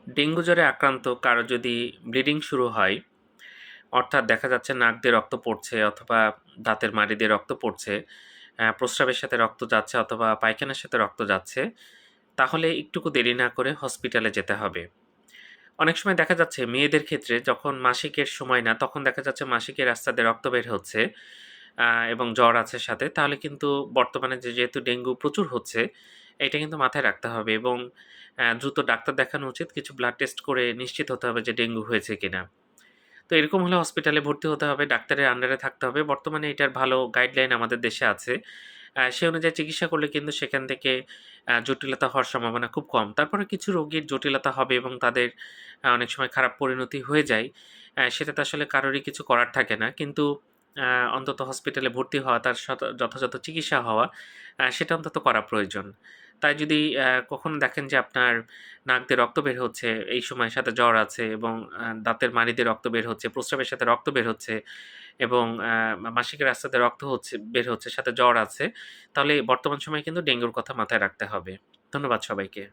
Dengue জ্বরে আক্রান্ত কারো যদি ব্লিডিং শুরু হয়, অর্থাৎ দেখা যাচ্ছে নাক দিয়ে রক্ত পড়ছে অথবা দাঁতের মাড়ি দিয়ে রক্ত পড়ছে, প্রস্রাবের সাথে রক্ত যাচ্ছে অথবা পায়খানার সাথে রক্ত যাচ্ছে, তাহলে একটুকু দেরি না করে হসপিটালে যেতে হবে। অনেক সময় দেখা যাচ্ছে মেয়েদের ক্ষেত্রে যখন মাসিকের সময় না, তখন দেখা যাচ্ছে মাসিকের রাস্তা দিয়ে রক্ত বের হচ্ছে এবং জ্বর আছে সাথে, তাহলে কিন্তু বর্তমানে যেহেতু ডেঙ্গু প্রচুর হচ্ছে, এটা কিন্তু মাথায় রাখতে হবে এবং দ্রুত ডাক্তার দেখানো উচিত। কিছু ব্লাড টেস্ট করে নিশ্চিত হতে হবে যে ডেঙ্গু হয়েছে কিনা। তো এরকম হলে হসপিটালে ভর্তি হতে হবে, ডাক্তারের আন্ডারে থাকতে হবে। বর্তমানে এটার ভালো গাইডলাইন আমাদের দেশে আছে। সে অনুযায়ী চিকিৎসা করলে কিন্তু সেখান থেকে জটিলতা হওয়ার সম্ভাবনা খুব কম। তারপরে কিছু রোগীর জটিলতা হবে এবং তাদের অনেক সময় খারাপ পরিণতি হয়ে যায়। সেটাতে আসলে কারোরই কিছু করার থাকে না। কিন্তু আ অন্তত হসপিটালে ভর্তি হওয়া, তার যথাযথ চিকিৎসা হওয়া, সেটা অন্তত করা প্রয়োজন। তাই যদি কখনো দেখেন যে আপনার নাক দিয়ে রক্ত বের হচ্ছে, এই সময়ের সাথে জ্বর আছে এবং দাঁতের মাড়ি দিয়ে রক্ত বের হচ্ছে, প্রস্রাবের সাথে রক্ত বের হচ্ছে এবং মাসিকের রাস্তা দিয়ে রক্ত বের হচ্ছে, সাথে জ্বর আছে, তাহলে বর্তমান সময়ে কিন্তু ডেঙ্গুর কথা মাথায় রাখতে হবে। ধন্যবাদ সবাইকে।